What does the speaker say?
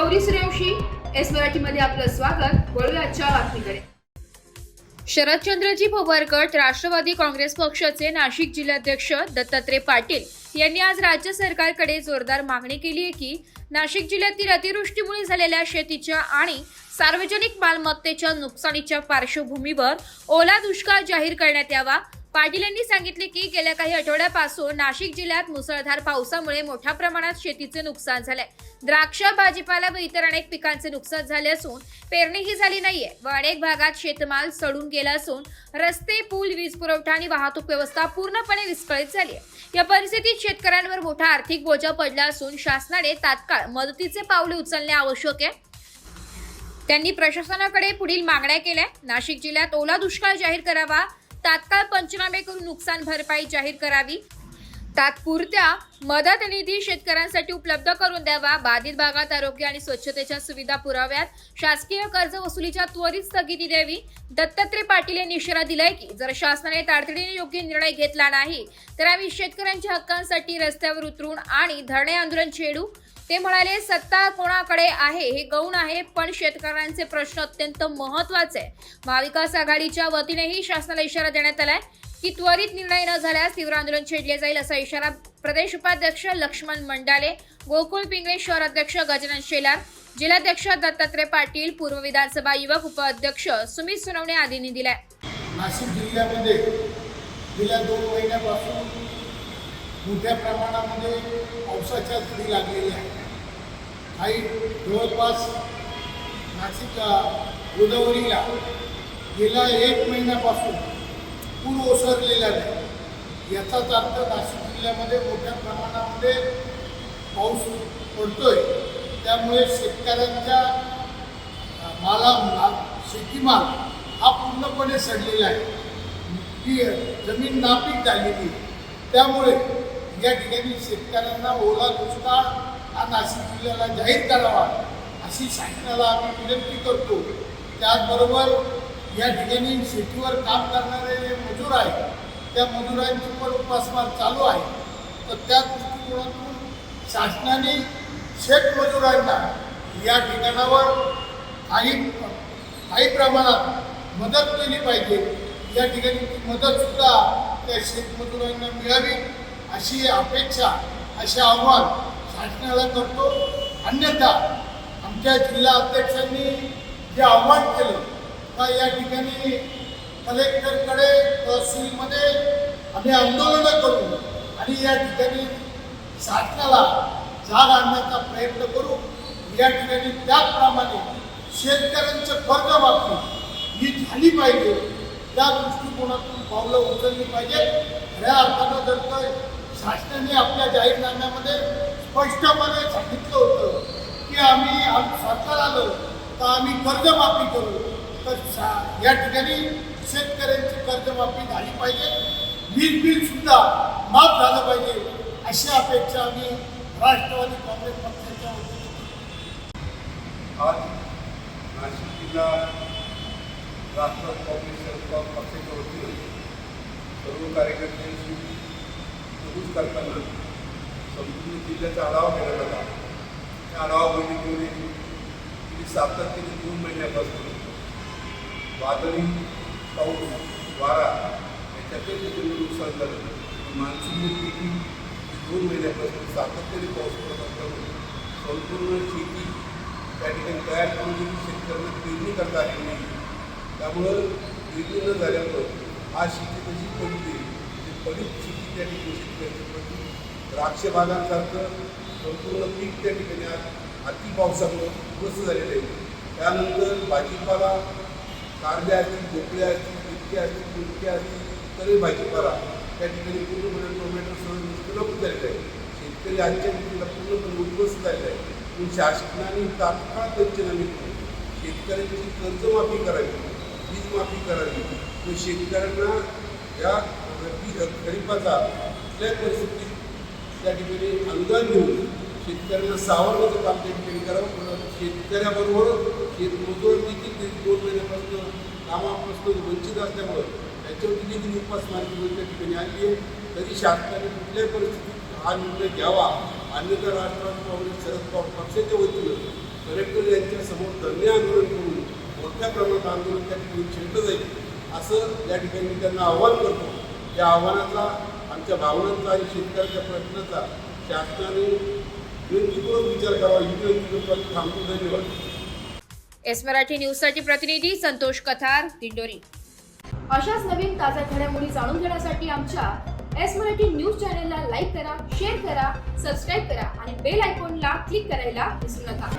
Gauri Suryavanshi S मराठीमध्ये आपलं स्वागत। वळूया आजच्या बातमीकडे। शरदचंद्रजी पवार गट राष्ट्रवादी काँग्रेस पक्षाचे नाशिक जिल्हाध्यक्ष दत्तात्रय पाटील यांनी आज राज्य सरकारकडे जोरदार मागणी केली आहे की नाशिक जिल्ह्यातील अतिवृष्टीमुळे झालेल्या शेतीच्या आणि सार्वजनिक मालमत्तेच्या नुकसानीच्या पार्श्वभूमीवर ओला दुष्काळ जाहीर करण्यात यावा। पाटील यांनी सांगितले की गेल्या काही आठवड्यापासून नाशिक जिल्ह्यात मुसळधार पावसामुळे मोठ्या प्रमाणात शेतीचे नुकसान झाले। द्राक्ष, भाजीपाला व इतर अनेक पिकांचे नुकसान झाले असून पेरणीही झाली नाहीये व अनेक भागात शेतमाल सडून गेला असून रस्ते, पूल, वीज पुरवठा आणि वाहतूक व्यवस्था पूर्णपणे विस्कळीत झाली आहे। या परिस्थितीत शेतकऱ्यांवर मोठा आर्थिक बोजा पडला असून शासनाने तात्काळ मदतीचे पावले उचलणे आवश्यक आहे। त्यांनी प्रशासनाकडे पुढील मागण्या केल्या। नाशिक जिल्ह्यात ओला दुष्काळ जाहीर करावा, तात्काळ पंचनामे करून नुकसान भरपाई जाहीर करावी, तात्पुरत्या मदत निधी शेतकऱ्यांसाठी उपलब्ध करून द्यावा, बाधित भागात आरोग्य आणि स्वच्छतेच्या सुविधा पुराव्यात, शासकीय कर्ज वसुलीच्या त्वरित स्थगिती द्यावी। दत्तात्रय पाटील यांनी इशारा दिलाय की जर शासनाने तातडीने योग्य निर्णय घेतला नाही तर आम्ही शेतकऱ्यांच्या हक्कांसाठी रस्त्यावर उतरून आणि धरणे आंदोलन छेडू। ते म्हणाले, सत्ता कोणाकडे आहे हे गौण आहे, पण शेतकऱ्यांचे प्रश्न अत्यंत महत्त्वाचे आहे। महाविकास आघाडीच्या वतीनेही शासनाला इशारा देण्यात आलाय की त्वरित निर्णय न झाल्यास तीव्र आंदोलन छेडले जाईल, असा इशारा प्रदेश उपाध्यक्ष लक्ष्मण मंडाले, गोकुळ पिंगळे शहर अध्यक्ष गजानन शेलार, जिल्हाध्यक्ष दत्तात्रय पाटील, पूर्व विधानसभा युवक उपाध्यक्ष सुमित सोनवणे आदींनी दिलाय। नाशिक जिल्ह्यामध्ये गेल्या 2 महिन्यापासून मोठ्या प्रमाणामध्ये पावसाच्या झडी लागलेल्या आहेत। काही जवळपास नाशिकच्या गोदावरीला गेल्या 1 महिन्यापासून पूर ओसरलेला आहे। याचाच अर्थ नाशिक जिल्ह्यामध्ये मोठ्या प्रमाणामध्ये पाऊस पडतोय, त्यामुळे शेतकऱ्यांच्या शेतीमाल हा पूर्णपणे सडलेला आहे, ही जमीन नापीक झालेली। त्यामुळे या ठिकाणी शेतकऱ्यांना ओला दुष्काळ हा नाशिक जिल्ह्याला जाहीर करावा अशी शासनाला आम्ही विनंती करतो। त्याचबरोबर या ठिकाणी शेतीवर काम करणारे जे मजूर आहेत त्या मजुरांची पण उपासमार चालू आहे। तर त्या दृष्टिकोनातून शासनाने शेतमजुरांना या ठिकाणावर काही प्रमाणात मदत केली पाहिजे। या ठिकाणी ती मदतसुद्धा त्या शेतमजुरांना मिळावी अशी अपेक्षा, असे आव्हान शासनाला करतो। अन्यथा आमच्या जिल्हा अध्यक्षांनी जे आव्हान केलं का या ठिकाणी कलेक्टरकडे, तहसीलमध्ये आम्ही आंदोलनं करू आणि या ठिकाणी शासनाला जाग आणण्याचा प्रयत्न करू। या ठिकाणी त्याचप्रमाणे शेतकऱ्यांचं कर्जमाफी ही झाली पाहिजे, त्या दृष्टिकोनातून पावलं उचलली पाहिजे। खऱ्या अर्थानं जर का शासनाने आपल्या जाहीरनाम्यामध्ये स्पष्टपणे सांगितलं होतं की आम्ही सरकार आलं तर आम्ही कर्जमाफी करू, तर या ठिकाणी शेतकऱ्यांची कर्जमाफी झाली पाहिजे, वीज बिल सुद्धा माफ झालं पाहिजे अशी अपेक्षा आम्ही राष्ट्रवादी काँग्रेस पक्षाच्या वतीने आज नाशिक जिल्हा राष्ट्रवादी काँग्रेस पक्षाच्या वतीने सर्व कार्यकर्त्यांशी सुरूच करताना संपूर्ण जिल्ह्याचा आढावा घेण्यात आला। त्या आढावा बैठकीमध्ये सातत्याने 2 महिन्यापासून वादळी पाऊस, वारा याच्यातही त्याचे नुकसान झालं। मान्सून देखील 2 महिन्यापासून सातत्याने पाऊस पडत असल्यामुळे संपूर्ण शेती त्या ठिकाणी तयार करून शेतकऱ्यांना पेरणी करता आली नाही। त्यामुळं पेरणी न झाल्यामुळं हा शेती कशी पडते, पडीत शेती त्या ठिकाणी शेतकऱ्यांची पडली। द्राक्ष बागांसारखं संपूर्ण पीक त्या ठिकाणी आज अति पावसामुळे उद्ध्वस्त झालेलं आहे। त्यानंतर भाजीपाला, कारल्या असतील, भोपळ्या असतील, मिरच्या असतील, मुलक्या असतील, तरी भाजीपाला त्या ठिकाणी पूर्णपणे टोमॅटो सगळं नुकसान झालेलं आहे। शेतकरी आजच्या स्थितीला पूर्णपणे उद्ध्वस्त झालेला आहे। पण शासनाने तात्काळ पंचनामे करून शेतकऱ्यांची कर्जमाफी करावी, वीज माफी करावी व शेतकऱ्यांना या खरीपाचा कुठल्याही परिस्थितीत त्या ठिकाणी अनुदान देऊन शेतकऱ्यांना सावरण्याचं काम त्या ठिकाणी करावं। शेतकऱ्याबरोबर शेतमजूर देखील 2 महिन्यापासून कामापासून वंचित असल्यामुळं त्याच्यावरती देखील उपासमार त्या ठिकाणी आली आहे। तरी शासनाने कुठल्याही परिस्थितीत हा निर्णय घ्यावा अन्यथा राष्ट्रवादी काँग्रेस शरद पवार पक्षाच्या वतीनं कलेक्टर यांच्यासमोर धरणे आंदोलन करून मोठ्या प्रमाणात आंदोलन त्या ठिकाणी छेडलं जाईल असं या ठिकाणी मी त्यांना आव्हान करतो. या आव्हानाचा, आमच्या भावनांचा आणि शेतकऱ्याच्या प्रश्नाचा शासनाने विनंतीपूर्वक विचार करावा ही विनंती करतो. थांबतो. धन्यवाद. एस मराठी न्यूजसाठी प्रतिनिधी संतोष कथार, दिंडोरी. अशाच नवीन ताज्या घडामोडी जाणून घेण्यासाठी आमच्या एस मराठी न्यूज चॅनलला लाईक करा, शेअर करा, सबस्क्राईब करा आणि बेल आयकॉनला क्लिक करायला विसरू नका.